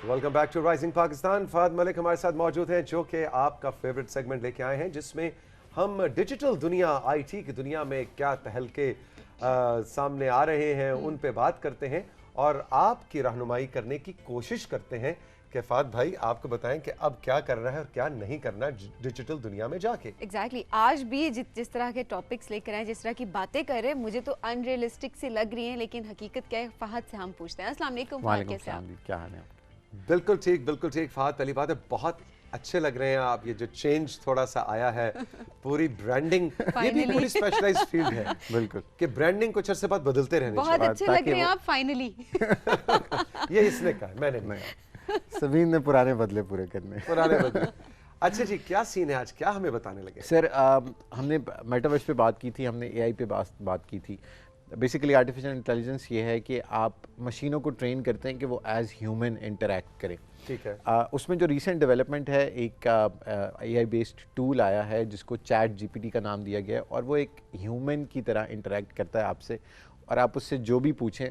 Welcome back to rising Pakistan. Fahad Malik हमारे साथ मौजूद हैं, जो कि आपका फेवरेट सेगमेंट लेके आए हैं, जिसमें हम डिजिटल दुनिया, आईटी की दुनिया में क्या तहलके सामने आ रहे हैं उन पे बात करते हैं और आपकी रहनुमाई करने की कोशिश करते हैं कि फाद भाई आपको बताएं कि अब क्या करना है और क्या नहीं करना डिजिटल दुनिया में जाके। एग्जैक्टली आज भी जिस तरह के टॉपिक्स लेकर आए, जिस तरह की बातें कर रहे हैं, मुझे तो अनरियलिस्टिक सी लग रही हैं, लेकिन हकीकत क्या है फहद से हम पूछते हैं। अस्सलाम वालेकुम फहद, कैसे आप? क्या हाल है? बिल्कुल ठीक फहद। पहली बात है, बहुत अच्छे लग रहे हैं आप। ये जो चेंज थोड़ा सा आया है, पूरी ब्रांडिंग, ये भी पूरी स्पेशलाइज्ड फील्ड है बिल्कुल कि ब्रांडिंग कुछ अर्से बाद बदलते रहने बहुत अच्छे लग रहे हैं आप फाइनली। ये इसने कहा, मैंने नहीं। सबीन ने पुराने बदले पूरे करने। पुराने बदले। अच्छा जी, क्या सीन है आज, क्या हमें बताने लगे? सर हमने मेटावर्स पे बात की थी, हमने एआई पे बात की थी। बेसिकली आर्टिफिशियल इंटेलिजेंस ये है कि आप मशीनों को ट्रेन करते हैं कि वो एज ह्यूमन इंटरेक्ट करें। ठीक है। उसमें जो रीसेंट डेवलपमेंट है, एक एआई बेस्ड टूल आया है जिसको चैट जीपीटी का नाम दिया गया है, और वो एक ह्यूमन की तरह इंटरेक्ट करता है आपसे, और आप उससे जो भी पूछें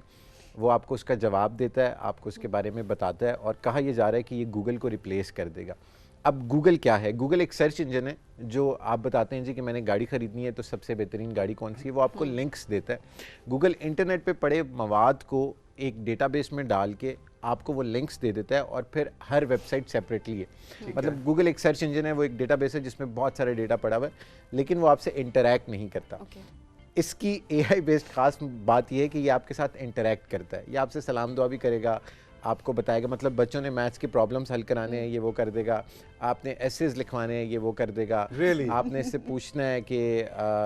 वो आपको उसका जवाब देता है, आपको उसके बारे में बताता है, और कहा यह जा रहा है कि ये गूगल को रिप्लेस कर देगा। अब गूगल क्या है? गूगल एक सर्च इंजन है जो आप बताते हैं जी कि मैंने गाड़ी ख़रीदनी है तो सबसे बेहतरीन गाड़ी कौन सी है, वो आपको लिंक्स देता है। गूगल इंटरनेट पे पड़े मवाद को एक डेटाबेस में डाल के आपको वो लिंक्स दे देता है, और फिर हर वेबसाइट सेपरेटली है। मतलब गूगल एक सर्च इंजन है, वो एक डेटाबेस है जिसमें बहुत सारे डेटा पड़ा हुआ है, लेकिन वो आपसे इंटरैक्ट नहीं करता। इसकी एआई बेस्ड खास बात यह है कि ये आपके साथ इंटरैक्ट करता है। ये आपसे सलाम दुआ भी करेगा, आपको बताएगा, मतलब बच्चों ने मैथ्स के प्रॉब्लम्स हल कराने हैं, ये वो कर देगा। आपने एसेज लिखवाने हैं, ये वो कर देगा। really? आपने इससे पूछना है कि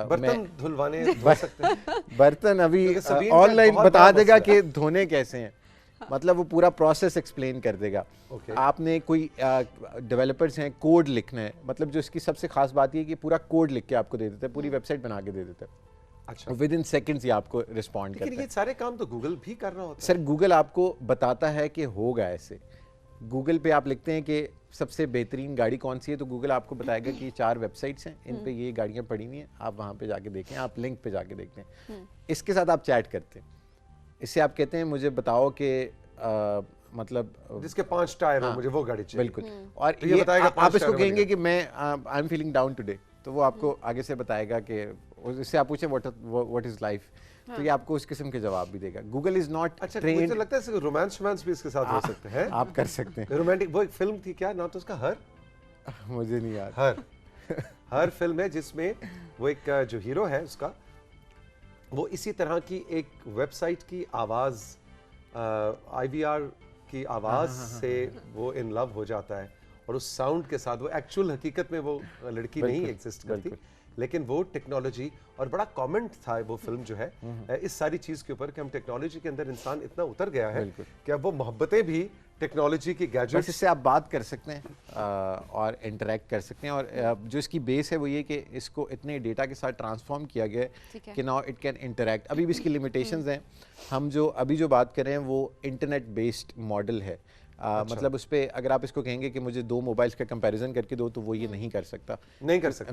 बर्तन धुलवाने धो सकते हैं? बर्तन अभी ऑनलाइन बता देगा कि धोने कैसे हैं। मतलब वो पूरा प्रोसेस एक्सप्लेन कर देगा। आपने कोई डेवलपर्स हैं, कोड लिखना है, मतलब जो इसकी सबसे खास बात ये है कि पूरा कोड लिख के आपको दे देता है, पूरी वेबसाइट बना के दे देता है। अच्छा, विद इन सेकेंड्स ये आपको रिस्पॉन्ड करता है। लेकिन ये सारे काम तो गूगल भी कर रहा होता है। सर गूगल आपको बताता है कि होगा ऐसे। गूगल पे आप लिखते हैं कि सबसे बेहतरीन गाड़ी कौन सी है, तो गूगल आपको बताएगा कि ये 4 वेबसाइट्स हैं, इन पे ये गाड़ियाँ पड़ी हुई हैं, आप वहाँ पे जाके देखें, आप लिंक पे जाके देखते हैं। इसके साथ आप चैट करते हैं, इससे आप कहते हैं मुझे बताओ कि मतलब जिसके 5 टायर हो, मुझे वो गाड़ी चाहिए। बिल्कुल। और तो ये बताएगा आप इसको कहेंगे कि मैं I am feeling down today, तो वो आपको आगे से बताएगा कि इससे आप पूछे व्हाट इज लाइफ, तो ये आपको उस किस्म के जवाब भी देगा। Google is not trained. मुझे लगता है रोमांस भी इसके साथ हो सकते हैं। आप कर सकते हैं। रोमांटिक, वो एक फिल्म थी, क्या नाम था उसका? हर? मुझे नहीं याद। हर फिल्म है जिसमें वो एक जो हीरो है उसका, वो इसी तरह की एक वेबसाइट की आवाज, IVR की आवाज से वो इन लव हो जाता है, और उस साउंड के साथ वो एक्चुअल हकीकत में वो लड़की नहीं एग्जिस्ट करती, लेकिन वो टेक्नोलॉजी, और बड़ा कमेंट था वो फिल्म जो है इस सारी चीज के ऊपर कि हम टेक्नोलॉजी के अंदर इंसान इतना उतर गया है कि अब वो मोहब्बतें भी टेक्नोलॉजी की गैजेट्स, इससे आप बात कर सकते हैं और इंटरेक्ट कर सकते हैं। और जो इसकी बेस है वो ये कि इसको इतने डेटा के साथ ट्रांसफॉर्म किया गया है कि नाउ इट कैन इंटरेक्ट। अभी भी इसकी लिमिटेशंस हैं। हम जो अभी जो बात कर रहे हैं वो इंटरनेट बेस्ड मॉडल है। अच्छा। मतलब उस पर अगर आप इसको कहेंगे कि मुझे 2 मोबाइल्स का कंपैरिजन करके दो, तो वो ये नहीं कर सकता।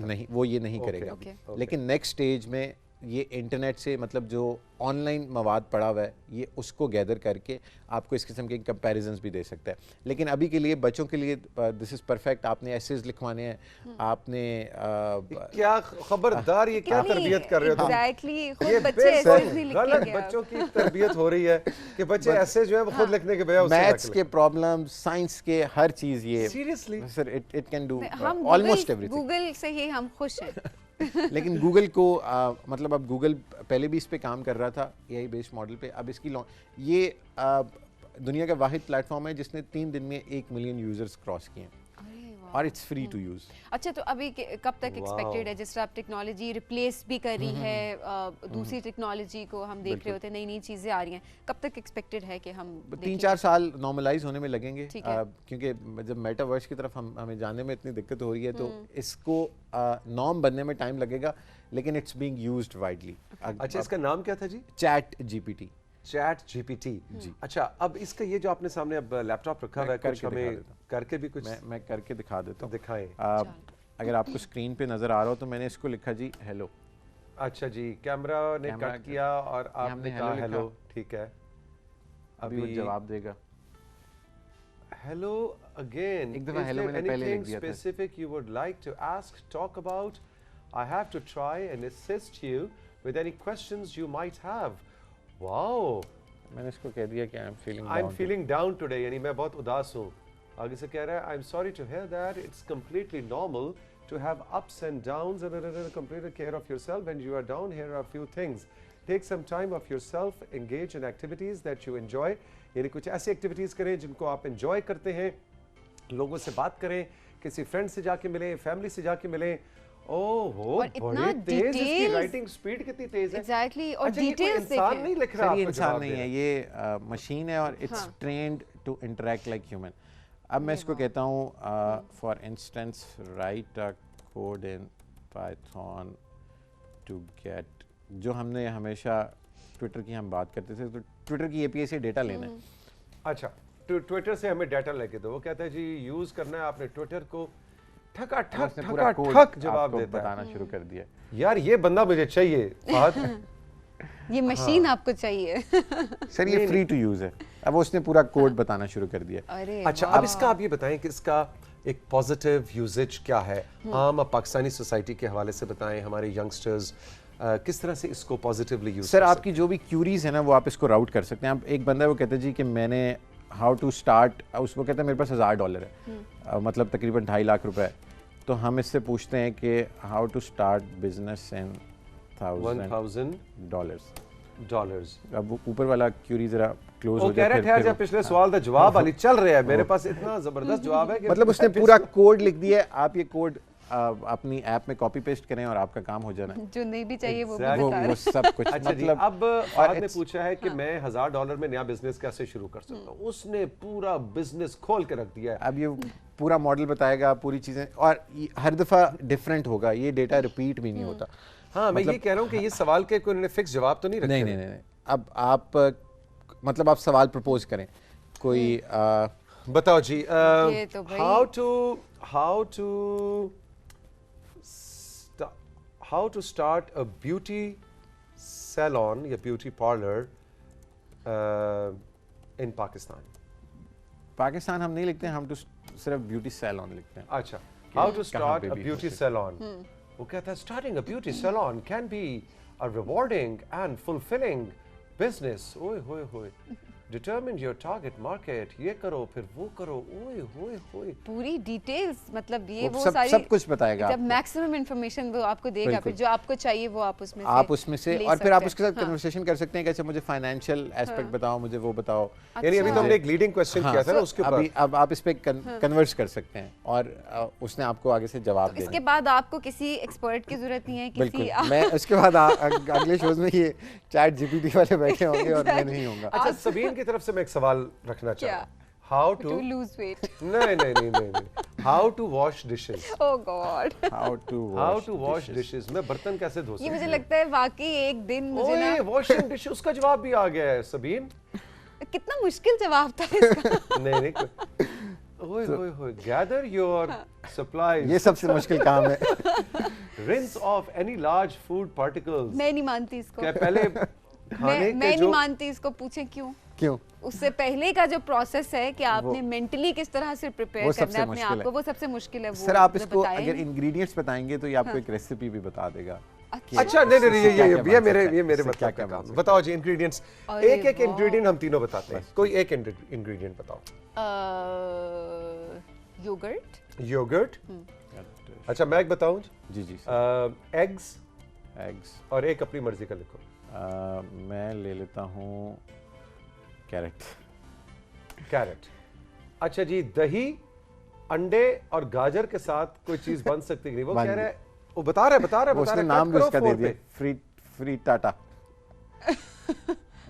नहीं, वो ये नहीं करेगा। लेकिन नेक्स्ट स्टेज में ये इंटरनेट से, मतलब जो ऑनलाइन मवाद पड़ा हुआ है, ये उसको गैदर करके आपको इस किस्म के कंपैरिजन्स भी दे सकता है। लेकिन अभी के लिए बच्चों के लिए दिस इज परफेक्ट। आपने एसेज लिखवाने हैं, आपने क्या खबरदार, ये क्या तरबियत कर रहे हो? एग्जैक्टली, खुद बच्चे एसेज नहीं लिखेंगे। गलत बच्चों की तरबियत हो रही है कि बच्चे ऐसे जो है वो खुद लिखने के बजाय मैथ्स के प्रॉब्लम, साइंस के हर चीज, ये seriously sir it can do almost everything. Google से ही हम खुश हैं। लेकिन गूगल को मतलब अब गूगल पहले भी इस पे काम कर रहा था एआई बेस्ड मॉडल पे। अब इसकी ये दुनिया का वाहिद प्लेटफॉर्म है जिसने 3 दिन में 1 मिलियन यूजर्स क्रॉस किए हैं, और इट्स फ्री टू यूज। अच्छा, तो अभी कब तक एक्सपेक्टेड है? जिस तरह आप टेक्नोलॉजी रिप्लेस भी कर रही है दूसरी टेक्नोलॉजी को, हम देख रहे होते हैं नई नई चीजें आ रही हैं, कब तक एक्सपेक्टेड है कि हम 3-4 साल नॉर्मलाइज होने में लगेंगे, क्योंकि जब मेटावर्स की तरफ हमें जाने में इतनी दिक्कत हो रही है, तो इसको नॉर्म बनने में टाइम लगेगा, लेकिन इट्स बीइंग यूज्ड वाइडली। अच्छा, इसका नाम क्या था जी? Chat GPT. Chat GPT ji. अच्छा, अब इसका ये जो आपने सामने अब लैपटॉप रखा हुआ है, कुछ हमें करके भी कुछ मैं करके दिखा देता हूँ। दिखाएं। अगर आपको स्क्रीन पे नजर आ रहा हो तो मैंने इसको लिखा जी हेलो। अच्छा जी, कैमरा ने कट किया और आपने कहा हेलो, ठीक है। अभी वो जवाब देगा। Hello again. एक दफा Is hello there मैंने पहले लिख anything दिया था। specific you would like to ask, talk about? I have to try and assist you with any questions you might have. Wow. मैंने इसको कह दिया कि I'm feeling I'm down feeling down today. यानी मैं बहुत उदास हूँ. आगे से कह रहा है I'm sorry to hear that. It's completely normal to have ups and downs and complete care of yourself. When you are down, here are a few things. Take some time of yourself. Engage in activities that you enjoy. यानी कुछ ऐसी activities करें जिनको आप enjoy करते हैं. लोगों से बात करें, किसी फ्रेंड से जाके मिलें, फैमिली से जाके मिलें. ओहो, और इतना बड़ी तेज इसकी details- राइटिंग स्पीड कितनी तेज है. Exactly, और अच्छा, ये कोई details इंसान देखें। नहीं लिख सर रहा ये आपको इंसान जवाब नहीं दे है, रहा। ये मशीन है और इट्स हाँ। Trained to interact like human. अब मैं इसको कहता हूँ for instance write a code in Python to get, जो हमने हमेशा ट्विटर की हम बात करते थे, तो ट्विटर की एपीआई से डेटा लेना है। अच्छा, ट्विटर से हमें डाटा लेके दो। वो कहता है जी यूज करना है आपने ट्विटर को, ठका ठक उसने पूरा ठका कोड ठक जवाब आपको देता है। बताना शुरू कर दिया। यार ये बंदा मुझे चाहिए फहद। ये मशीन हाँ। आपको चाहिए। सर ये फ्री टू यूज है। अब उसने पूरा कोड बताना शुरू कर दिया। अरे अच्छा, अब इसका आप ये बताएं कि इसका एक पॉजिटिव यूजेज क्या है आम पाकिस्तानी सोसाइटी के हवाले से बताएं, हमारे यंगस्टर्स किस तरह से इसको पॉजिटिवली यूज सर आपकी जो भी क्यूरीज है ना वो आप इसको राउट कर सकते हैं। आप एक बंदा है वो कहता है जी कि मैंने हाउ टू स्टार्ट, उसको कहता है मेरे पास $1000 है, मतलब तकरीबन 2.5 लाख रुपए है। तो हम इससे पूछते हैं कि how to start business in $1,000। अब ऊपर वाला क्यूरी जरा क्लोज हो जाए। ठहर जा, पिछले सवाल का जवाब वाली चल रहा है मेरे पास, इतना जबरदस्त जवाब है कि मतलब उसने पूरा कोड लिख दिया है। आप ये कोड अपनी ऐप में कॉपी पेस्ट करें और आपका काम हो जाना है। जो नहीं भी चाहिए वो भी Exactly. बता रहे वो हैं। सब कुछ अच्छा जी, मतलब अब फहद ने पूछा है कि मैं $1000 में नया बिजनेस कैसे शुरू कर सकता हूँ। उसने पूरा बिजनेस खोल के रख दिया है। अब ये पूरा मॉडल बताएगा, पूरी चीजें, और हर दफा डिफरेंट होगा, ये डेटा रिपीट भी नहीं होता। हाँ, मैं ये कह रहा हूँ कि ये सवाल के कोई उन्होंने फिक्स जवाब तो नहीं रखे। नहीं। अब आप मतलब आप सवाल प्रपोज करें कोई बताओ जी। ये तो भाई- how to start a beauty salon या beauty parlor in Pakistan. Pakistan हम नहीं लिखते हैं, हम तो सिर्फ ब्यूटी सैलून लिखते हैं। अच्छा, how to कहाँ start पे a भी beauty हो salon. वो कहता है starting a beauty salon can be a rewarding and fulfilling business. ओए होए होए, determine your target market. ये करो फिर वो करो, ओए होए होए। पूरी डिटेल्स, मतलब ये वो वो सब- सारी सब कुछ बताएगा जब आपको। मैक्सिमम इंफॉर्मेशन वो आपको देगा, बिल्कुल। फिर जो आपको चाहिए वो आप उसमें आप उसमें से, ले और फिर आप सकते उसके हैं। साथ कन्वर्सेशन कर सकते हैं कि अच्छा मुझे फाइनेंशियल एस्पेक्ट बताओ, मुझे वो बताओ। यानी अभी तो हमने एक लीडिंग क्वेश्चन हाँ, किया था ना उसके ऊपर। अभी अब आप इस पे कन्वर्स कर सकते हैं और उसने आपको आगे से जवाब देना इसके है। बाद आपको किसी एक्सपर्ट की जरूरत नहीं है, बिल्कुल। किसी मैं उसके बाद अगले शोज में ये चैट जीपीटी वाले बैठे होंगे और मैं नहीं होऊंगा। अच्छा, सबीन की तरफ से मैं एक सवाल रखना चाहता हूँ। How to to lose weight. नहीं, how to wash dishes. Oh god, how to wash dishes. मैं बर्तन कैसे धो ये सकता मुझे लगता है वाकई एक दिन मुझे ओए, ना वॉशिंग डिश, उसका जवाब भी आ गया है सबीन। कितना मुश्किल जवाब था इसका। नहीं ओए होए होए, गैदर योर सप्लाईज, ये सबसे मुश्किल काम है। Rinse of any large food particles. मैं नहीं मानती इसको। क्या पहले खाने मैं के नहीं जो मानती इसको। पूछे क्यों? क्यों? उससे पहले का जो प्रोसेस है कि आपने मेंटली किस तरह से वो प्रिपेयर सबसे करना है अपने मुश्किल आप है। को, वो सबसे मुश्किल है। वो सर आप मुझे इसको बताएं। अगर इंग्रेडिएंट्स बताएंगे तो ये आपको एक रेसिपी भी बता देगा। अच्छा, नहीं इससे क्या ये क्या बन सकता है, मेरे इससे क्या मतलब क्या का बन काम। सकता बताओ जी इंग्रेडिएंट्स, अरे एक एक वाह। इंग्रेडिएंट हम तीनों बताते हैं। कोई एक इंग्रेडिएंट बताओ। योगर्ट। योगर्ट। अच्छा, मैं एक बताऊं? जी एग्स और एक अपनी मर्जी का लिखो। मैं ले लेता हूँ कैरेट। अच्छा जी, दही, अंडे और गाजर के साथ कोई चीज बन सकती है कि नहीं? वो बन कह रहा गई। है, वो बता रहा है उसने नाम भी उसका दे दिया, फ्री टाटा।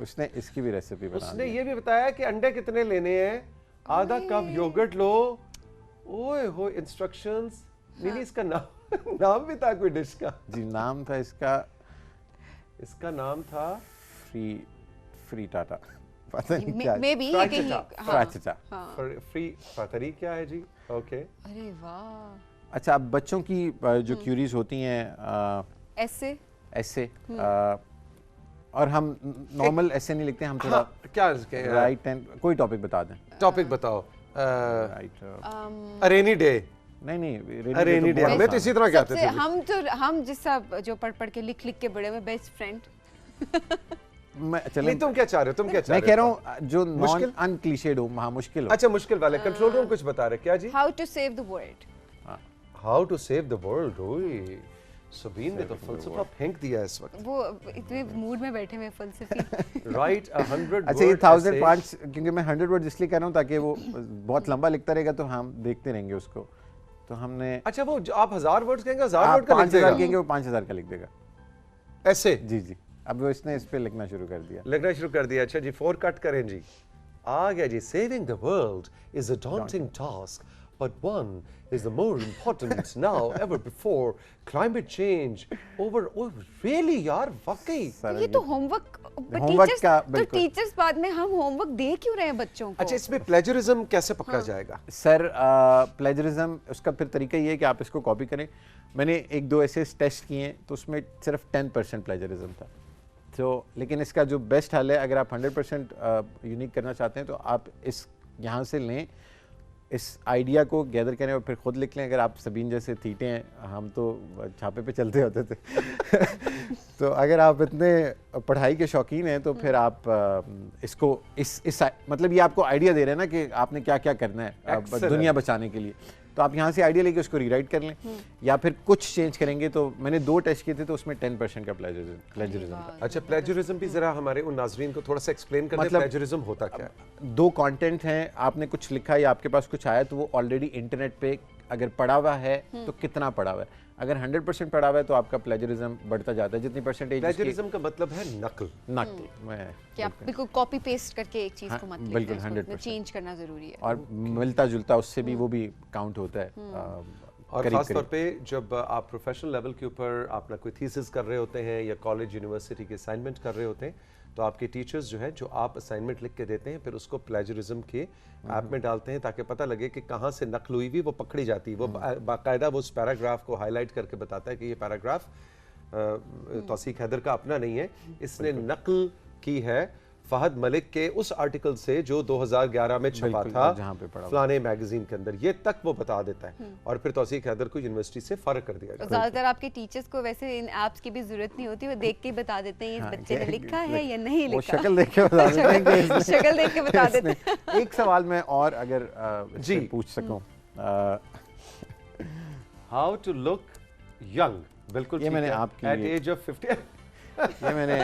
उसने इसकी भी रेसिपी बना उसने दी। ये भी बताया कि अंडे कितने लेने हैं, आधा कप योगर्ट लो। ओए हो, इंस्ट्रक्शंस। नहीं, इसका नाम भी था कोई डिश का। जी नाम था इसका नाम था फ्री टाटा, पता नहीं क्या। मे बी फ्राइड कहीं। चटा। हाँ, चचा। हाँ। फ्री पतरी क्या है जी? ओके। अरे वाह। अच्छा, अब बच्चों की जो क्यूरीज होती हैं ऐसे और हम नॉर्मल ऐसे नहीं लिखते, हम थोड़ा क्या राइट एंड कोई टॉपिक बता दें। टॉपिक बताओ। राइट अ रेनी डे, नहीं अ रेनी डे, हमें तो इसी तरह कहते थे। हम जिस सब जो पढ़ के लिख के बड़े हुए बेस्ट फ्रेंड। नहीं, तुम क्या चाह रहे हो, तुम क्या चाह मैं रहे हो? कह रहा हूँ जो नॉन मुश्किल? अनक्लीशेड हो, हाँ मुश्किल हो। अच्छा, मुश्किल वाले कंट्रोल रूम कुछ बता रहे, क्या जी? How to save the world. How to save the world. ओए, सबीन ने तो फलसफा फेंक दिया इस वक्त। वो इतने मूड में बैठे हुए फलसफी। राइट, 100 अच्छा, ये 1000 पार्ट्स, क्योंकि मैं 100 वर्ड इसलिए कह रहा हूँ ताकि वो बहुत लंबा लिखता रहेगा तो हम देखते रहेंगे उसको, तो हमने। अच्छा, वो आप 1000 वर्ड्स कहेंगे, 1000 आप वर्ड का लिख 5000 देगा कहेंगे, वो 5000 का लिख देगा ऐसे। जी जी, अब वो इसने इस पे लिखना शुरू कर दिया। लिखना शुरू कर दिया। अच्छा जी, 4 कट करें जी। आ गया जी। Saving the world is a daunting task, but one is the more important now ever before. Climate change over, oh really यार, वाकई। ये तो होमवर्क का तो टीचर्स बाद में हम होमवर्क दे क्यों रहे हैं बच्चों को? अच्छा, इसमें प्लेजरिज्म कैसे पकड़ा जाएगा? सर, प्लेजरिज्म उसका फिर तरीका ये है कि आप इसको कॉपी करें। मैंने 1-2 ऐसे टेस्ट किए हैं तो उसमें सिर्फ 10% प्लेजरिज्म था। तो लेकिन इसका जो बेस्ट हल है, अगर आप 100% यूनिक करना चाहते हैं तो आप इस यहाँ से लें, इस आइडिया को गैदर करें और फिर खुद लिख लें। अगर आप सबीन जैसे थीटे हैं, हम तो छापे पे चलते होते थे तो अगर आप इतने पढ़ाई के शौकीन हैं तो फिर आप इसको इस मतलब ये आपको आइडिया दे रहे हैं ना कि आपने क्या क्या करना है दुनिया बचाने के लिए। तो आप यहाँ से आइडिया लेके उसको रीराइट कर लें या फिर कुछ चेंज करेंगे। तो मैंने 2 टेस्ट किए थे तो उसमें 10% का प्लेजरिज्म था। अच्छा, प्लेजरिज्म भी जरा हमारे उन नाजरीन को थोड़ा सा एक्सप्लेन कर दें, मतलब प्लेजरिज्म होता क्या है? 2 कंटेंट हैं, आपने कुछ लिखा या आपके पास कुछ आया तो वो ऑलरेडी इंटरनेट पे अगर पड़ा हुआ है तो कितना पड़ा हुआ है। अगर 100% पड़ा हुआ है तो आपका प्लेजरिज्म बढ़ता जाता है। जितनी परसेंटेज प्लेजरिज्म का मतलब है नकल। मैं कि आप बिल्कुल कॉपी पेस्ट करके एक चीज को मत लिखें, बिल्कुल उसको 100% चेंज करना जरूरी है। और मिलता जुलता उससे भी वो भी काउंट होता है। और खास तौर पे जब आप प्रोफेशनल लेवल के ऊपर अपना कोई थीसिस कर रहे होते हैं या कॉलेज यूनिवर्सिटी के असाइनमेंट कर रहे होते हैं, तो आपके टीचर्स जो है, जो आप असाइनमेंट लिख के देते हैं, फिर उसको प्लेजरिज्म के ऐप में डालते हैं ताकि पता लगे कि कहाँ से नकल हुई हुई, वो पकड़ी जाती है। वो बाकायदा वो उस पैराग्राफ को हाईलाइट करके बताता है कि ये पैराग्राफ तौसीक हैदर का अपना नहीं है, इसने नकल की है फहद मलिक के उस आर्टिकल से जो 2011 में छपा था फलाने मैगजीन के अंदर। ये तक वो बता देता है और फिर तौसीक हैदर को यूनिवर्सिटी से फर्क कर दिया जाता है। ज्यादातर आपके टीचर्स को वैसे इन ऐप्स की भी जरूरत नहीं होती, वो देख के बता देते हैं इस बच्चे ने लिखा है या नहीं लिखा। वो शक्ल देख के बता देते हैं। शक्ल देख के बता देते हैं। एक सवाल मैं और अगर जी पूछ सकूं, हाउ टू लुक यंग। बिल्कुल, ये मैंने आपकी एट एज ऑफ 50 ये मैंने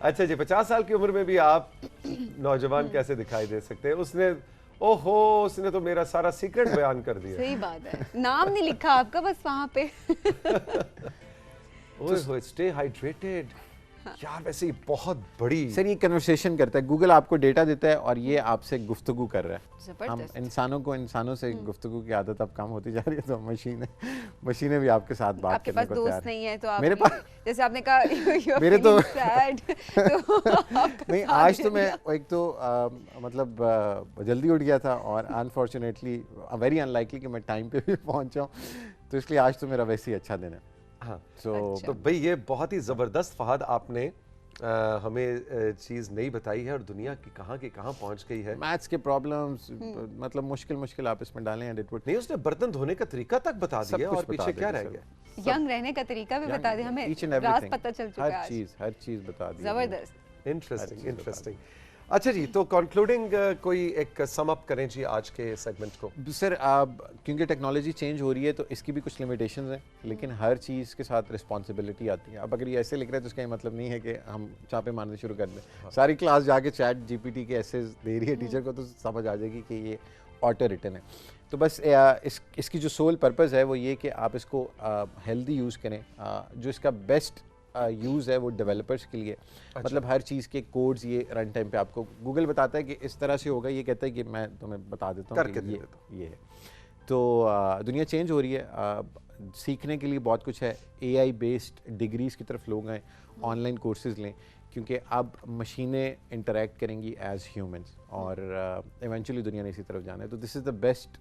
अच्छा जी, 50 साल की उम्र में भी आप नौजवान कैसे दिखाई दे सकते हैं? उसने तो मेरा सारा सीक्रेट बयान कर दिया। सही बात है, नाम नहीं लिखा आपका बस वहां पे। ओए, स्टे हाइड्रेटेड यार। वैसे ही बहुत बड़ी सर ये कन्वर्सेशन करता है, गूगल आपको डेटा देता है और ये आपसे गुफ्तगू कर रहा है। हम इंसानों से गुफ्तगू की आदत अब कम होती जा रही है, तो मशीनें भी आपके साथ बात आपके करने पास को तैयार दोस्त नहीं है तो आप मेरे पास जैसे आपने कहा मेरे तो तो नहीं, आज तो मैं एक तो मतलब जल्दी उठ गया था और अनफॉर्चुनेटली वेरी अनलाइकली कि मैं टाइम पे भी पहुंचा हूँ, तो इसलिए आज तो मेरा वैसे ही अच्छा दिन है। हाँ, अच्छा। तो भाई ये बहुत ही ज़बरदस्त फहद आपने हमें चीज़ नहीं बताई है और दुनिया की कहाँ पहुंच गई है। मैथ्स के प्रॉब्लम्स मतलब मुश्किल आप इसमें डालें एंड इट वुड नहीं, उसने बर्तन धोने का तरीका तक बता दिया और पीछे क्या रह गया। यंग रहने का तरीका भी बता दिया हमें, राज पता चल चुका है, हर चीज बता दी। जबरदस्त, इंटरेस्टिंग। अच्छा जी, तो कंक्लूडिंग कोई एक सम अप करें जी आज के सेगमेंट को। सर अब क्योंकि टेक्नोलॉजी चेंज हो रही है तो इसकी भी कुछ लिमिटेशंस हैं, लेकिन हर चीज़ के साथ रिस्पॉन्सिबिलिटी आती है। अब अगर ये ऐसे लिख रहे हैं तो इसका मतलब नहीं है कि हम छापे मारने शुरू कर दें। सारी क्लास जाके चैट जीपीटी के एसेज दे रही है टीचर को, तो समझ आ जाएगी कि ये ऑटो रिटन है। तो बस इसकी जो सोल पर्पज़ है वो ये कि आप इसको हेल्दी यूज़ करें। जो इसका बेस्ट यूज़ है वो डेवलपर्स के लिए। अच्छा। मतलब हर चीज़ के कोड्स ये रन टाइम पे आपको गूगल बताता है कि इस तरह से होगा, ये कहता है कि मैं तुम्हें बता देता हूँ कि ये है। तो दुनिया चेंज हो रही है, सीखने के लिए बहुत कुछ है। AI बेस्ड डिग्रीज़ की तरफ लोग आएँ, ऑनलाइन कोर्सेज लें, क्योंकि अब मशीनें इंटरेक्ट करेंगी एज ह्यूमंस और इवेंचुअली दुनिया ने इसी तरफ जाना है। तो this is the best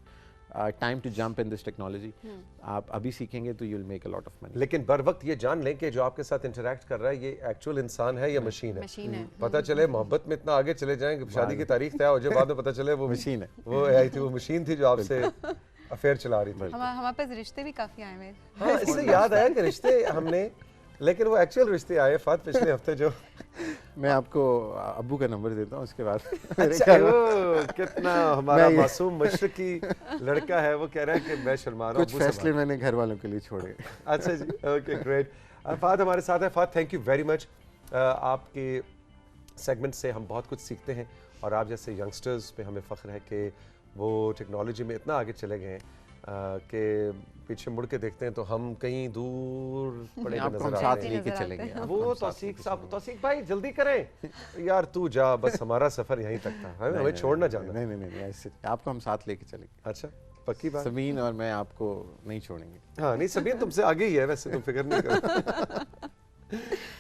time to jump in this technology. आप अभी सीखेंगे तो you will make a lot of money. लेकिन बर वक्त ये जान लें कि जो आपके साथ इंटरेक्ट कर रहा है ये एक्चुअल इंसान है या मशीन है। मशीन है। पता चले मोहब्बत में इतना आगे चले जाएं कि शादी की तारीख तय हो जाए, बाद में पता चले वो मशीन है, वो आई थी, वो मशीन थी जो आपसे अफेयर चला रही थी। हमारे पास रिश्ते भी काफी आए हुए। हाँ, इससे याद आया कि रिश्ते हमने, लेकिन वो एक्चुअल रिश्ते आए फात पिछले हफ्ते जो मैं आपको अब्बू का नंबर देता हूँ उसके बाद। अच्छा, वो कितना हमारा मासूम मशरकी लड़का है, वो कह रहा है कि मैं शर्मा रहा हूँ। कुछ फैसले मैंने घर वालों के लिए छोड़े। अच्छा जी, ओके ग्रेट। फात हमारे साथ है। फात, थैंक यू वेरी मच। आपके सेगमेंट से हम बहुत कुछ सीखते हैं और आप जैसे यंगस्टर्स पे हमें फ़ख्र है कि वो टेक्नोलॉजी में इतना आगे चले गए हैं कि पीछे मुड़ के देखते हैं तो हम कहीं दूर पड़े हुए आपको हम नजर साथ आते हैं। लेके चलेंगे। वो तौसीक साहब, तौसीक भाई जल्दी करें यार, तू जा, बस हमारा सफर यहीं तक था, हमें छोड़ना जाना। नहीं नहीं नहीं, ऐसे आपको हम साथ लेके चलेंगे। अच्छा, पक्की बात। सबीन और मैं आपको नहीं छोड़ेंगे। हाँ नहीं, सबीन तुमसे आगे ही है वैसे, तुम फिक्र नहीं करो।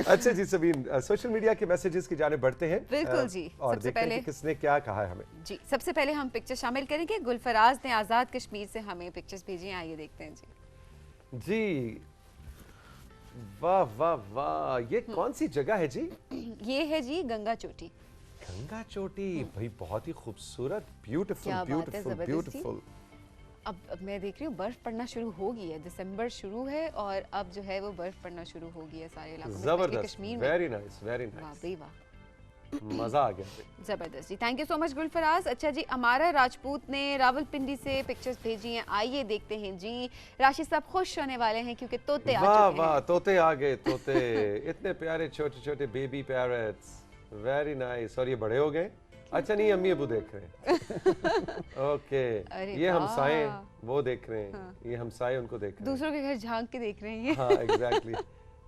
अच्छा जी सबीन, सोशल मीडिया के मैसेजेस की जाने बढ़ते हैं। बिल्कुल जी। और सबसे देखते हैं पहले कि किसने क्या कहा है हमें। जी, सबसे पहले हम पिक्चर शामिल करेंगे। गुलफराज ने आज़ाद कश्मीर से हमें पिक्चर्स भेजी हैं, आइए देखते हैं जी। जी वाह वाह वाह, ये कौन सी जगह है जी? ये है जी गंगा चोटी। गंगा चोटी भाई, बहुत ही खूबसूरत, ब्यूटीफुल क्या बात है, ब्यूटीफुल जबरदस्त जी। ब्यूटीफुल। अब मैं देख रही हूँ बर्फ पड़ना शुरू हो गई है, दिसंबर शुरू है और अब जो है वो बर्फ पड़ना शुरू हो गई है सारे इलाकों में, स्पेशली जबरदस्त, कश्मीर में। वेरी नाइस वेरी वाह नाइस, भाई वाह, मजा आ गया। जबरदस्त जी। Thank you so much Gulfaraz. अच्छा जी, अमारा राजपूत ने रावलपिंडी से पिक्चर्स भेजी हैं, आइए देखते हैं जी। राशि साहब खुश होने वाले हैं क्योंकि तोते आ वाह चुके वाह, हैं। तोते आ गए, तोते इतने प्यारे छोटे छोटे बेबी पैरट्स, वेरी नाइस। और ये बड़े हो गए? अच्छा नहीं, अम्मी अबू देख रहे हैं। ओके, अरे ये वाह। हमसाए वो देख रहे हैं, हाँ। ये हमसाए उनको देख रहे हैं। दूसरों के घर झांक के देख रहे हैं ये। हाँ एग्जैक्टली,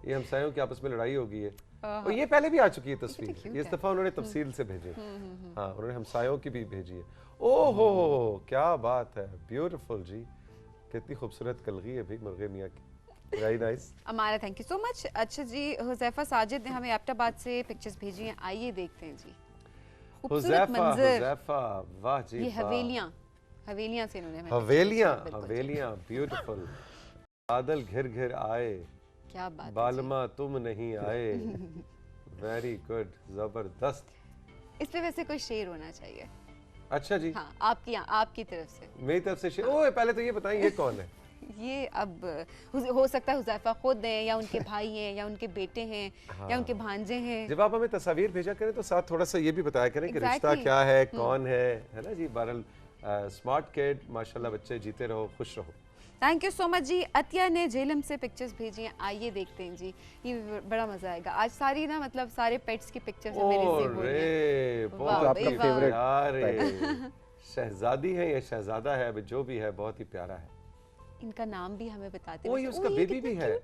ये हमसायों की आपस में लड़ाई हो गई है। हाँ। और ये पहले भी आ चुकी है तस्वीर, cute ये इस है। दफा उन्होंने तफसील से भेजी। हाँ, उन्होंने हमसायों की भी भेजी है। ओहो क्या बात है, ब्यूटीफुल जी, कितनी खूबसूरत कलगी है भाई मुर्गे मियाँ की, वेरी नाइस। अमारा थैंक यू सो मच। अच्छा जी, हुज़ैफा साजिद ने हमें एबटाबाद से पिक्चर्स भेजी हैं, आइए देखते हैं जी। खूबसूरत हुज़ैफा मंजर, हुज़ैफा, वाह जी ये वाह। हवेलियां से इन्होंने हमें हवेलियाँ pictures भेजी हैं, बिल्कुल जी। हवेलियाँ ब्यूटीफुल। बादल घिर घिर आए, क्या बात है जी। बालमा तुम नहीं आए, वेरी गुड, जबरदस्त। इस पे वैसे कोई शेर होना चाहिए। अच्छा जी, हाँ, आपकी तरफ से। मेरी तरफ से ओए पहले तो ये बताएं ये कौन है? ये अब हो सकता है हुज़ैफा खुद हैं या उनके भाई हैं या उनके बेटे हैं या उनके भांजे हैं। जब आप हमें तस्वीर भेजा करें तो साथ थोड़ा सा ये भी बताया करें कि रिश्ता Exactly. क्या है, कौन है ना जी। बहरहाल स्मार्ट किड, माशाल्लाह, बच्चे जीते रहो, खुश रहो। थैंक यू सो मच जी। अतिया ने झेलम से पिक्चर्स भेजी हैं, आइए देखते हैं जी। ये बड़ा मजा आएगा। आज सारी ना मतलब सारे पेट्स की पिक्चर्स हमें रिसीव हो रही हैं। ओरे वाह बहुत भाई ही वाह। प्यारे, शहजादी है या शहजादा है, अब जो भी है बहुत ही प्यारा है। इनका नाम भी हमें बताते ओ ये उसका बेबी भी है। है।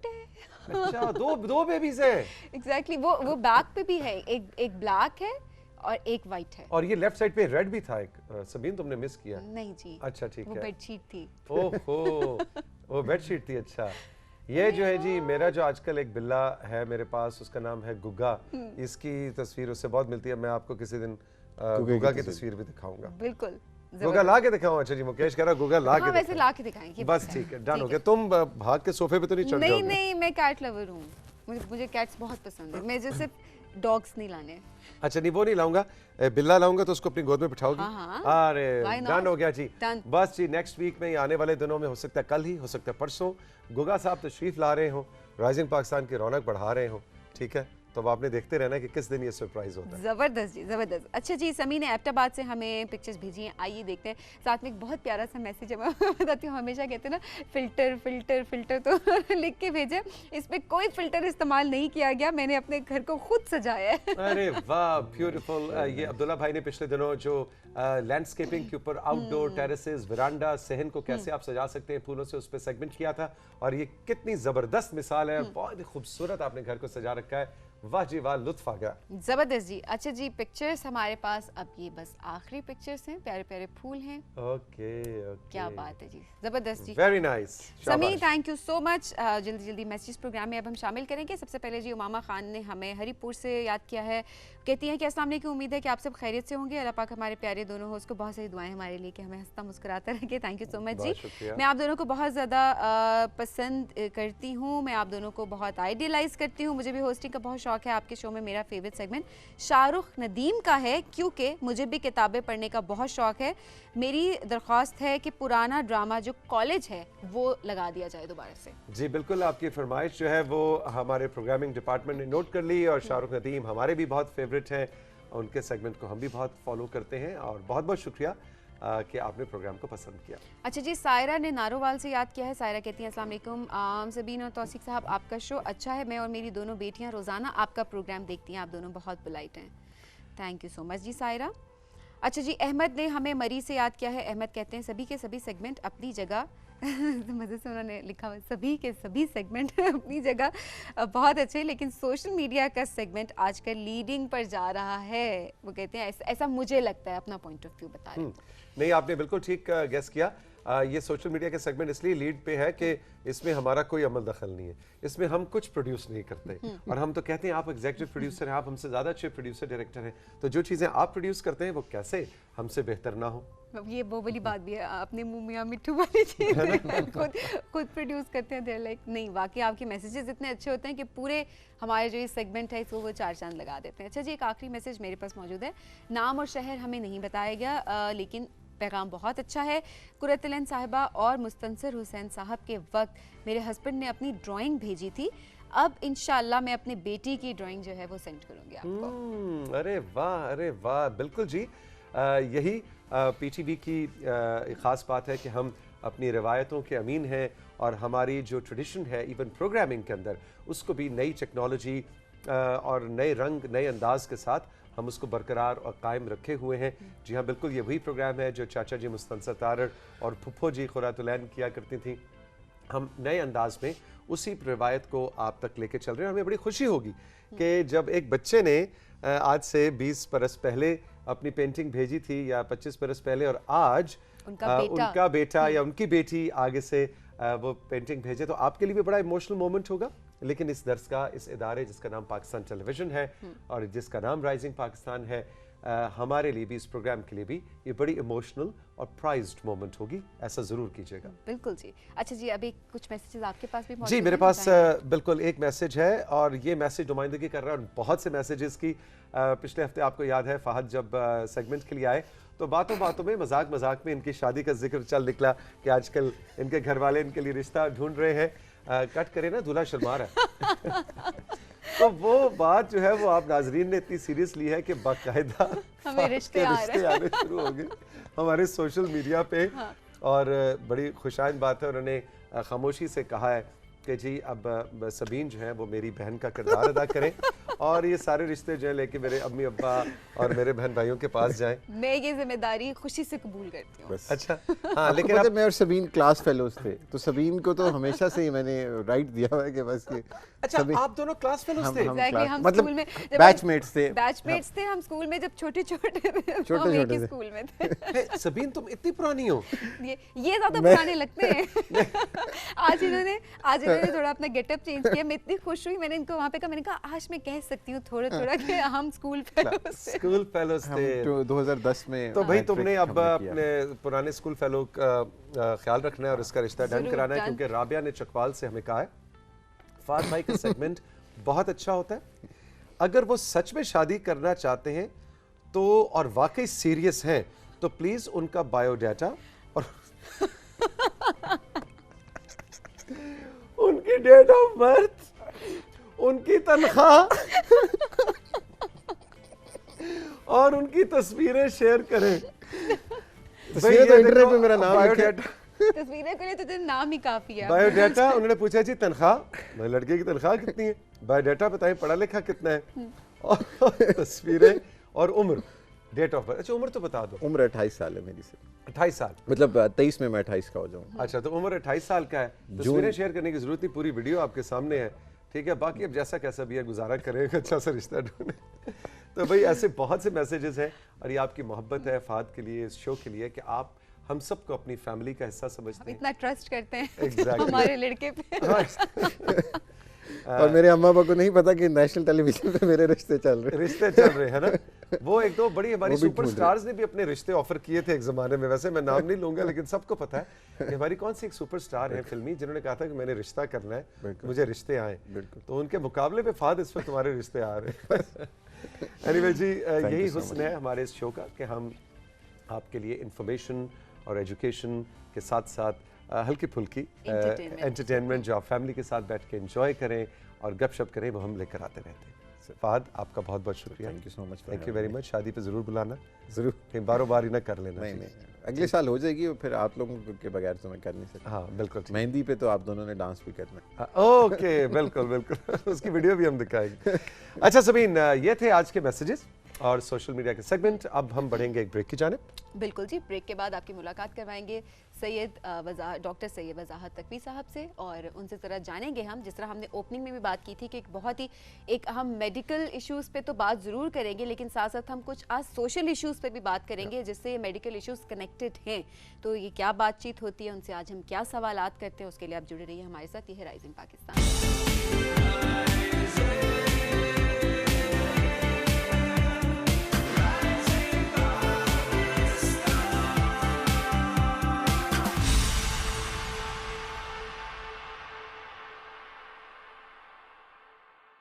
अच्छा, दो बेबीज हैं। एग्जैक्टली, वो बैक पे भी है, एक ब्लैक है और एक वाइट है। और ये लेफ्ट साइड पे रेड भी था एक, सबीन तुमने मिस किया। नहीं जी, अच्छा ठीक वो है। बेडशीट थी। ओहो, वो बेडशीट थी। अच्छा, ये जो है जी, मेरा जो आजकल एक बिल्ला है मेरे पास, उसका नाम है गुग्गा। इसकी तस्वीर उससे बहुत मिलती है, मैं आपको किसी दिन गुग्गा की तस्वीर भी दिखाऊंगा। बिल्कुल, गुग्गा ला के दिखाऊं? अच्छा जी, मुकेश कह रहा है गुग्गा ला हाँ के वैसे दिखाऊं। ला के दिखाएंगे। बस ठीक है, डन हो गया। तुम भाग के सोफे पे तो नहीं चढ़ नहीं जाओगे? नहीं, मैं कैट लवर हूँ, मुझे कैट्स बहुत पसंद है। मैं जैसे डॉग्स नहीं लाने। अच्छा नहीं, वो नहीं लाऊंगा, बिल्ला लाऊंगा तो उसको अपनी गोद में बिठाओगी? हाँ, अरे Why not? डन हो गया जी। Done. बस जी, नेक्स्ट वीक में, आने वाले दिनों में, हो सकता है कल ही, हो सकता है परसों, गुगा साहब तशरीफ ला रहे हो, राइजिंग पाकिस्तान की रौनक बढ़ा रहे हो, ठीक है? तो अब आपने देखते रहना कि किस दिन ये सरप्राइज होता है। जबरदस्त जी, जबरदस्त। अच्छा जी, समी ने एबटाबाद से हमें पिक्चर्स भेजी हैं, आइए देखते हैं। साथ में एक बहुत प्यारा सा मैसेज है, मैं बताती हूँ, हमेशा कहते हैं ना फिल्टर फिल्टर फिल्टर, तो लिख के भेजे। इसमें कोई फिल्टर इस्तेमाल नहीं किया गया, मैंने अपने घर को खुद सजाया है। अरे वाह, ब्यूटीफुल। ये अब्दुल्ला भाई ने पिछले दिनों जो लैंडस्केपिंग के ऊपर आउटडोर टेरेसेस, वरांडा, सहन को कैसे आप सजा सकते हैं फूलों से, उस पर सेगमेंट किया था। और ये कितनी जबरदस्त मिसाल है, बहुत ही खूबसूरत आपने घर को सजा रखा है। वाह जी वाह, लुत्फ आ गया। जबरदस्त जी। अच्छा जी, पिक्चर्स हमारे पास अब ये बस आखिरी पिक्चर्स हैं, प्यारे प्यारे फूल हैं। ओके ओके, क्या बात है जी, जबरदस्त जी। Very nice. Sami thank you so much. जल्दी जल्दी मैसेज प्रोग्राम में अब हम शामिल करेंगे। सबसे पहले जी उमामा खान ने हमें हरिपुर से याद किया है, कहती हैं कि अस्सलाम वालेकुम, उम्मीद है कि आप सब खैरियत से होंगे। अल्लाह पाक हमारे प्यारे दोनों होस्ट को बहुत सारी दुआएं हमारे लिए कि हमें हंसता मुस्कुराता रखे। थैंक यू सो मच जी। मैं आप दोनों को बहुत ज़्यादा पसंद करती हूँ, मैं आप दोनों को बहुत आइडियलाइज़ करती हूँ। मुझे भी होस्टिंग का बहुत शौक है। आपके शो में मेरा फेवरेट सेगमेंट शाहरुख नदीम का है, क्योंकि मुझे भी किताबें पढ़ने का बहुत शौक है। मेरी दरख्वास्त है कि पुराना ड्रामा जो कॉलेज है वो लगा दिया जाए दोबारा से। जी बिल्कुल, आपकी फरमाइश जो है वो हमारे प्रोग्रामिंग डिपार्टमेंट ने नोट कर ली, और शाहरुख नदीम हमारे भी बहुत फेवरेट हैं, उनके सेगमेंट को हम भी बहुत फॉलो करते हैं, और बहुत बहुत शुक्रिया कि आपने प्रोग्राम को पसंद किया। अच्छा जी, सायरा ने नारोवाल से याद किया है। सायरा कहती हैं अस्सलाम वालेकुम सबीन और तौसीक साहब, आपका शो अच्छा है। मैं और मेरी दोनों बेटियां रोज़ाना आपका प्रोग्राम देखती हैं। आप दोनों बहुत पोलाइट हैं। थैंक यू सो मच जी सायरा। अच्छा जी, अहमद ने हमें मरी से याद किया है। अहमद कहते हैं सभी के सभी सेगमेंट अपनी जगह मज़े से उन्होंने लिखा हुआ सभी के सभी सेगमेंट अपनी जगह बहुत अच्छे, लेकिन सोशल मीडिया का सेगमेंट आजकल लीडिंग पर जा रहा है। वो कहते हैं ऐसा मुझे लगता है, अपना पॉइंट ऑफ व्यू बता रहे हैं। नहीं, आपने बिल्कुल ठीक गेस किया। ये सोशल मीडिया के सेगमेंट इसलिए लीड पे है कि इसमें हमारा कोई अमल दखल नहीं है, इसमें हम कुछ प्रोड्यूस नहीं करते, और हम तो कहते हैं आप एग्जीक्यूटिव प्रोड्यूसर हैं, आप हमसे ज़्यादा अच्छे प्रोड्यूसर डायरेक्टर हैं, तो जो चीज़ें आप प्रोड्यूस करते हैं वो कैसे हमसे बेहतर ना हो। ये वो वाली बात भी है, अपने मुंह मियां मिट्ठू वाली चीज़ खुद प्रोड्यूस करते हैं। देर लाइक नहीं, वाकई आपके मैसेजेस इतने अच्छे होते हैं कि पूरे हमारे जो ये सेगमेंट है इसको वो चार चांद लगा देते हैं। अच्छा जी, एक आखिरी मैसेज मेरे पास मौजूद है। नाम और शहर हमें नहीं बताया गया, लेकिन पैगाम बहुत अच्छा है। कुरतलन साहिबा और मुस्तनसर हुसैन साहब के वक्त मेरे हस्बैंड ने अपनी ड्राइंग भेजी थी, अब इंशाल्लाह मैं अपनी बेटी की ड्राइंग जो है वो सेंड करूंगी आपको। अरे वाह, अरे वाह, बिल्कुल जी। यही पीटीवी की ख़ास बात है कि हम अपनी रवायतों के अमीन हैं, और हमारी जो ट्रेडिशन है इवन प्रोग्रामिंग के अंदर उसको भी नई टेक्नोलॉजी और नए रंग, नए अंदाज के साथ हम उसको बरकरार और कायम रखे हुए हैं। जी हाँ, बिल्कुल ये वही प्रोग्राम है जो चाचा जी मुस्तनसर तारड़ और फुफ्फो जी खुरातुलैन किया करती थी। हम नए अंदाज में उसी रिवायत को आप तक लेके चल रहे हैं। हमें बड़ी खुशी होगी कि जब एक बच्चे ने आज से 20 बरस पहले अपनी पेंटिंग भेजी थी, या 25 बरस पहले, और आज उनका बेटा या उनकी बेटी आगे से वो पेंटिंग भेजे, तो आपके लिए भी बड़ा इमोशनल मोमेंट होगा। लेकिन इस दर्स का, इस इदारे जिसका नाम पाकिस्तान टेलीविज़न है और जिसका नाम राइजिंग पाकिस्तान है, हमारे लिए भी, इस प्रोग्राम के लिए भी ये बड़ी इमोशनल और प्राइज्ड मोमेंट होगी। ऐसा ज़रूर कीजिएगा। बिल्कुल जी। अच्छा जी, अभी कुछ मैसेजेस आपके पास भी मौजूद जी, मेरे पास बिल्कुल एक मैसेज है, और ये मैसेज नुमाइंदगी कर रहा है बहुत से मैसेजेस की। पिछले हफ्ते आपको याद है फहद जब सेगमेंट के लिए आए तो बातों बातों में, मजाक मजाक में इनकी शादी का जिक्र चल निकला कि आजकल इनके घर वाले इनके लिए रिश्ता ढूंढ रहे हैं। कट करे ना, दूल्हा शर्मा रहा है। तो वो बात जो है वो आप नाजरीन ने इतनी सीरियस ली है कि बाकायदा हमें रिश्ते आने शुरू हो गए हमारे सोशल मीडिया पे। हाँ। और बड़ी खुशाइन बात है, उन्होंने खामोशी से कहा है कि जी अब सबीन जो है वो मेरी बहन का किरदार अदा करें, और ये सारे रिश्ते जो है लेके मेरे अम्मी अब्बा और मेरे बहन भाइयों के पास जाएं। मैं ये जिम्मेदारी खुशी से कबूल करती हूँ। अच्छा, हाँ, लेकिन अब मैं और सबीन क्लास फेलोज थे, तो सबीन को तो हमेशा से ही मैंने राइट दिया हुआ है कि बस ये। अच्छा, आप दोनों क्लास फेलोज थे? हम मतलब स्कूल में बैचमेट्स थे। बैचमेट्स थे हम स्कूल में, जब छोटे छोटे स्कूल में थे। सबीन तुम इतनी पुरानी हो? ये ज्यादा पुराने लगते हैं। आज इन्होंने थोड़ा अपना गेटअप चेंज किया। मैं इतनी खुश हुई, मैंने इनको वहाँ पे कहा, मैंने कहा आज मैं कह सकती हूँ थोड़ा थोड़ा कि हम स्कूल फेलोज थे 2010 में। तो भाई तुमने अब अपने पुराने स्कूल फेलो का ख्याल रखना है और इसका रिश्ता डन कराना है, क्योंकि राबिया ने चकवाल से हमें कहा है फाद भाई का सेगमेंट बहुत अच्छा होता है। अगर वो सच में शादी करना चाहते हैं तो, और वाकई सीरियस हैं, तो प्लीज उनका बायोडाटा और उनकी डेट ऑफ बर्थ, उनकी तनख्वाह और उनकी तस्वीरें शेयर करें। तस्वीरें तो इंटरनेट पे मेरा नाम बायोडाटा, तस्वीरें के लिए तो तेरा नाम ही काफी है। बायोडाटा उन्होंने पूछा जी तनख्वाह, लड़के की तनख्वाह कितनी है, बायोडाटा बताएं पढ़ा लिखा कितना है, और तस्वीरें और उम्र, डेट ऑफ बर्थ। अच्छा, उम्र तो बता दो। उम्र 28 साल है मेरी से। 28 साल मतलब 23 में मैं 28 का हो जाऊँ। अच्छा, तो उम्र 28 साल का है। तस्वीरें शेयर करने की जरूरत नहीं, पूरी वीडियो आपके सामने है, ठीक है। बाकी अब जैसा कैसा भी है गुजारा करें, अच्छा सा रिश्ता ढूंढे। तो भाई ऐसे बहुत से मैसेजेस हैं, और ये आपकी मोहब्बत है फाद के लिए, इस शो के लिए, कि आप हम सबको अपनी फैमिली का हिस्सा समझते हैं, इतना ट्रस्ट करते हैं exactly. हमारे लड़के पे। और मेरे अम्मा पापा को नहीं पता कि नेशनल टेलीविजन पे मेरे रिश्ते चल रहे हैं ना। वो एक दो बड़ी हमारी सुपरस्टार्स ने भी अपने रिश्ते ऑफर किए थे एक ज़माने में, वैसे मैं नाम नहीं लूंगा, लेकिन सबको पता है कि हमारी कौन सी एक सुपरस्टार है फिल्मी जिन्होंने कहा था कि मैंने रिश्ता करना है, मुझे रिश्ते आए, तो उनके मुकाबले पे फाद इस वक्त तुम्हारे रिश्ते आ रहे हैं। एनीवे जी, यही हुस्न है हमारे इस शो का कि हम आपके लिए इंफॉर्मेशन और एजुकेशन के साथ साथ हल्की फुल्की एंटरटेनमेंट जो आप फैमिली के साथ बैठ के एंजॉय करें और गपशप करें, वो हम लेकर आते रहते हैं। फहद, आपका बहुत बहुत शुक्रिया। Thank you so much, thank you very much. शादी पे ज़रूर बुलाना, ज़रूर, कहीं बारों बार ही ना कर लेना। नहीं, अगले साल हो जाएगी, और फिर आप लोगों के बगैर तो मैं कर नहीं सकता। हाँ बिल्कुल, मेहंदी पे तो आप दोनों ने डांस भी करना। ओके, बिल्कुल बिल्कुल उसकी वीडियो भी हम दिखाएंगे। अच्छा समीन, ये थे आज के मैसेजेस और सोशल मीडिया के सेगमेंट। अब हम बढ़ेंगे एक ब्रेक की जानिब। बिल्कुल जी, ब्रेक के बाद आपकी मुलाकात करवाएंगे डॉक्टर सैयद वजाहत तकवी साहब से, और उनसे ज़रा जानेंगे हम, जिस तरह हमने ओपनिंग में भी बात की थी कि एक बहुत ही हम मेडिकल इश्यूज़ पे तो बात ज़रूर करेंगे, लेकिन साथ साथ हम कुछ आज सोशल इश्यूज़ पे भी बात करेंगे जिससे ये मेडिकल इश्यूज़ कनेक्टेड हैं। तो ये क्या बातचीत होती है, उनसे आज हम क्या सवालात करते हैं, उसके लिए आप जुड़े रहिए हमारे साथ। ये है राइजिंग पाकिस्तान।